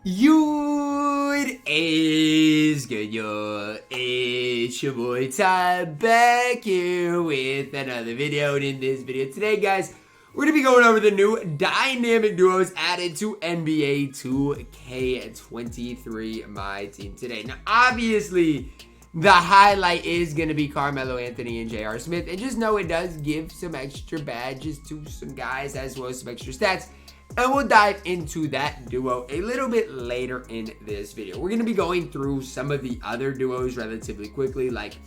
It is good, yo. It's your boy Ty back here with another video. And in this video today, guys, we're going to be going over the new dynamic duos added to NBA 2K23 MyTEAM today. Now, obviously, the highlight is going to be Carmelo Anthony and J.R. Smith. And just know it does give some extra badges to some guys as well as some extra stats. And we'll dive into that duo a little bit later in this video. We're going to be going through some of the other duos relatively quickly, like,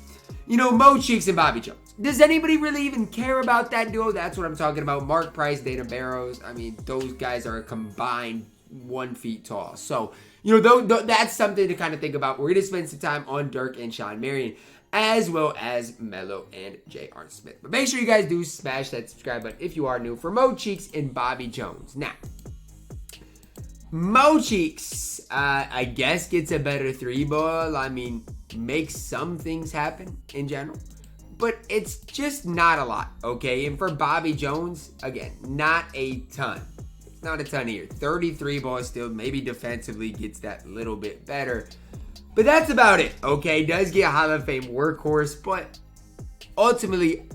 Mo Cheeks and Bobby Jones. Does anybody really even care about that duo? That's what I'm talking about. Mark Price, Dana Barrows. I mean, those guys are a combined 1 feet tall. So, that's something to kind of think about. We're going to spend some time on Dirk and Shawn Marion, as well as Melo and J.R. Smith. But make sure you guys do smash that subscribe button if you are new for Mo Cheeks and Bobby Jones. Now, Mo Cheeks, I guess, gets a better three ball. I mean, makes some things happen in general. But it's just not a lot, okay? And for Bobby Jones, again, not a ton. It's not a ton here. 33 ball still, maybe defensively gets that little bit better. But that's about it, okay? Does get a Hall of Fame workhorse, but ultimately,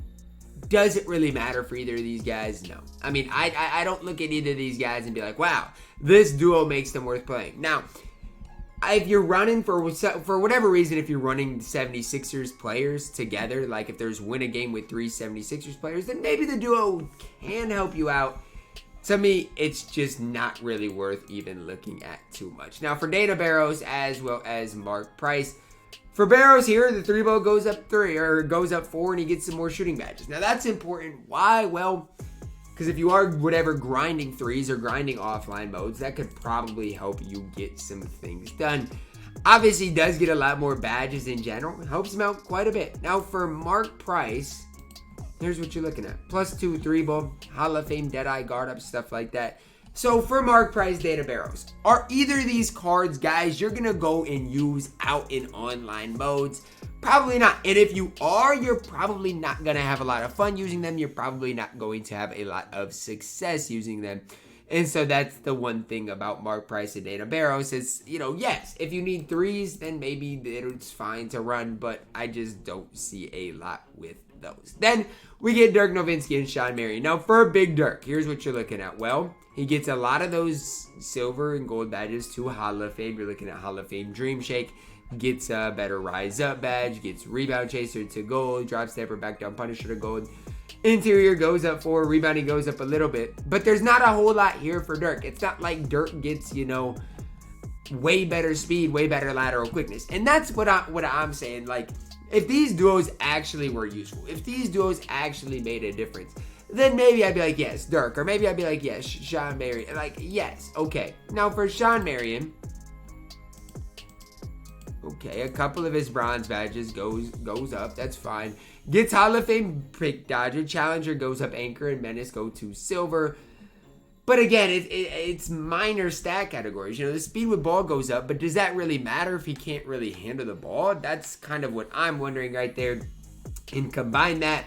does it really matter for either of these guys? No. I mean, I don't look at either of these guys and be like, wow, this duo makes them worth playing. Now, if you're running for whatever reason, if you're running 76ers players together, like if there's win a game with 3 76ers players, then maybe the duo can help you out. To me, it's just not really worth even looking at too much. Now, for Dana Barrows as well as Mark Price, for Barrows here, the three ball goes up 4, and he gets some more shooting badges. Now, that's important. Why? Well, because if you are grinding threes or grinding offline modes, that could probably help you get some things done. Obviously, he does get a lot more badges in general. It helps him out quite a bit. Now, for Mark Price, here's what you're looking at. +2 3 ball, Hall of Fame, Deadeye guard up, stuff like that. So for Mark Price, Dana Barrows, are either of these cards guys you're going to go and use out in online modes? Probably not. And if you are, you're probably not going to have a lot of fun using them. You're probably not going to have a lot of success using them. And so that's the one thing about Mark Price and Dana Barrows is, yes, if you need threes, then maybe it's fine to run, but I just don't see a lot with those. Then we get Dirk Nowitzki and Shawn Marion. Now for Big Dirk, here's what you're looking at. Well, he gets a lot of those silver and gold badges to Hall of Fame. You're looking at Hall of Fame Dream Shake. Gets a better Rise Up badge. Gets Rebound Chaser to gold. Drop Stepper, Back Down Punisher to gold. Interior goes up 4. Rebounding goes up a little bit. But there's not a whole lot here for Dirk. It's not like Dirk gets, way better speed, way better lateral quickness. And that's what I'm saying. Like, if these duos actually were useful, if these duos actually made a difference, then maybe I'd be like, yes, Dirk. Or maybe I'd be like, yes, Shawn Marion. Like, yes, okay. Now for Shawn Marion, okay, a couple of his bronze badges goes up. That's fine. Gets Hall of Fame Pick Dodger. Challenger goes up. Anchor and Menace go to silver. But again, it's minor stat categories. The speed with ball goes up, but does that really matter if he can't really handle the ball? That's kind of what I'm wondering right there. And combine that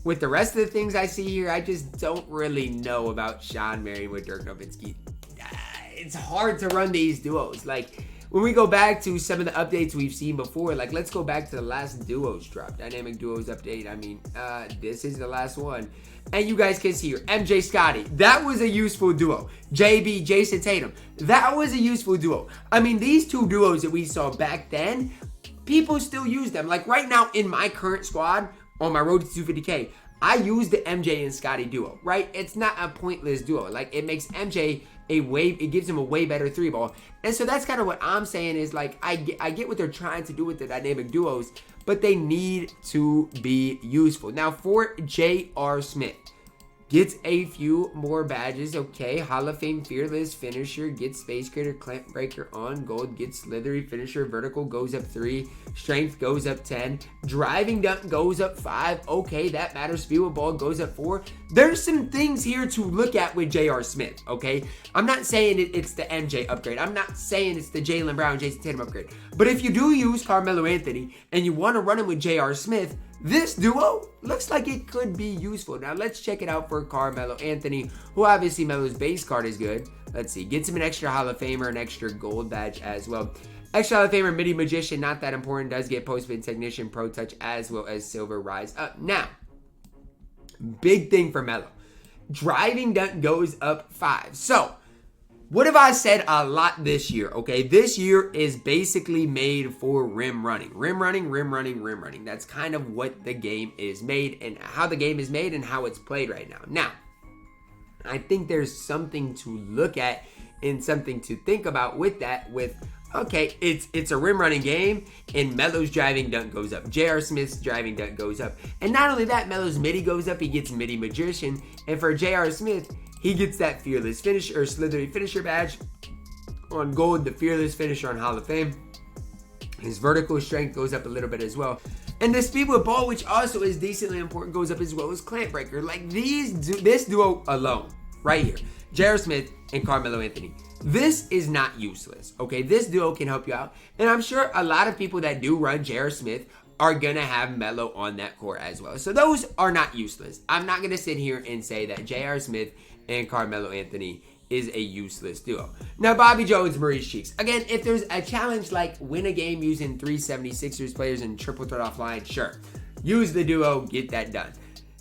with the rest of the things I see here, I just don't really know about Shawn Marion with Dirk Nowitzki. It's hard to run these duos. Like, when we go back to some of the updates we've seen before, like, let's go back to the last duos drop. Dynamic duos update. I mean, this is the last one. And you guys can see here, MJ Scotty. That was a useful duo. JB, Jason Tatum. That was a useful duo. I mean, these two duos that we saw back then, people still use them. Like right now in my current squad on my road to 250K, I use the MJ and Scotty duo, right? It's not a pointless duo. Like, it makes MJ it gives him a way better three ball. And so that's kind of what I'm saying is, like, I get what they're trying to do with the dynamic duos, but they need to be useful. Now for J.R. Smith, gets a few more badges, okay. Hall of Fame Fearless Finisher, gets Space Creator, Clamp Breaker on gold, gets Slithery Finisher, Vertical goes up 3, Strength goes up 10, Driving Dunk goes up 5, okay, that matters. Speed with ball goes up 4. There's some things here to look at with J.R. Smith, okay. I'm not saying it's the MJ upgrade. I'm not saying it's the Jaylen Brown, Jason Tatum upgrade. But if you do use Carmelo Anthony and you want to run him with J.R. Smith, This duo looks like it could be useful. Now let's check it out for Carmelo Anthony, who obviously Melo's base card is good. Let's see, gets him an extra Hall of Famer, an extra gold badge as well. Extra Hall of Famer, Midi Magician, not that important, does get Post-Spin Technician, Pro Touch, as well as Silver Rise Up. Now, big thing for Melo. Driving dunk goes up 5. So, what have I said a lot this year, okay? This year is basically made for rim running. Rim running, rim running, rim running. That's kind of what the game is made and how the game is made and how it's played right now. Now, I think there's something to look at and something to think about with that okay, it's a rim running game and Melo's driving dunk goes up. J.R. Smith's driving dunk goes up. And not only that, Melo's midi goes up, he gets Midi Magician. And for J.R. Smith, he gets that Fearless Finisher or Slithery Finisher badge on gold, the Fearless Finisher on Hall of Fame. His vertical strength goes up a little bit as well. And the speed with ball, which also is decently important, goes up as well as Clamp Breaker. Like this duo alone, right here, J.R. Smith and Carmelo Anthony. This is not useless, okay? This duo can help you out. And I'm sure a lot of people that do run J.R. Smith are going to have Melo on that court as well. So those are not useless. I'm not going to sit here and say that J.R. Smith and Carmelo Anthony is a useless duo. Now, Bobby Jones, Maurice Cheeks. Again, if there's a challenge like win a game using 3 76ers players and triple threat offline, sure. Use the duo, get that done.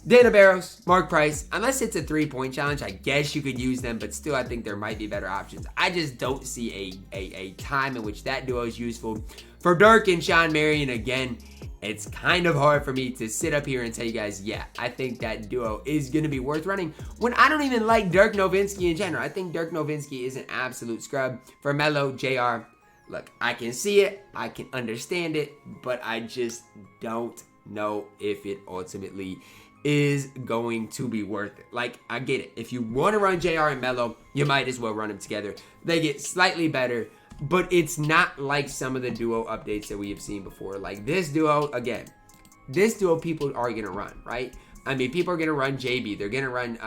Dana Barros, Mark Price, unless it's a 3-point challenge, I guess you could use them, but still I think there might be better options. I just don't see a time in which that duo is useful. For Dirk and Shawn Marion, again, it's kind of hard for me to sit up here and tell you guys, yeah, I think that duo is going to be worth running when I don't even like Dirk Nowitzki in general. I think Dirk Nowitzki is an absolute scrub. For Melo, JR, look, I can see it, I can understand it, but I just don't know if it ultimately is going to be worth it. Like, I get it. If you want to run JR and Melo, you might as well run them together. They get slightly better, but it's not like some of the duo updates that we have seen before. Like this duo, again, this duo people are going to run, right? I mean, people are going to run JB. They're going to run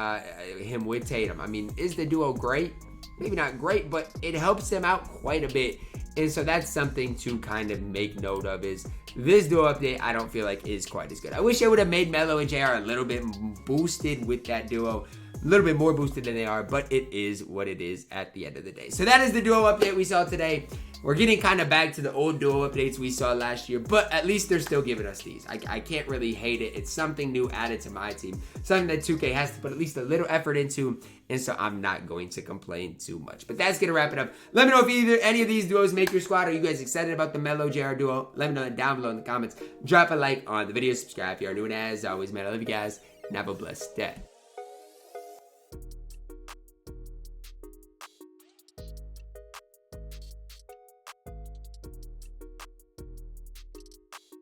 him with Tatum. I mean, is the duo great? Maybe not great, but it helps them out quite a bit. And so that's something to kind of make note of is this duo update I don't feel like is quite as good. I wish I would have made Melo and JR a little bit boosted with that duo. A little bit more boosted than they are, but it is what it is at the end of the day. So that is the duo update we saw today. We're getting kind of back to the old duo updates we saw last year, but at least they're still giving us these. I can't really hate it. It's something new added to my team. Something that 2K has to put at least a little effort into, and so I'm not going to complain too much. But that's going to wrap it up. Let me know if any of these duos make your squad. Are you guys excited about the Melo JR duo? Let me know down below in the comments. Drop a like on the video. Subscribe if you are new, and as always, man, I love you guys, and have a blessed day.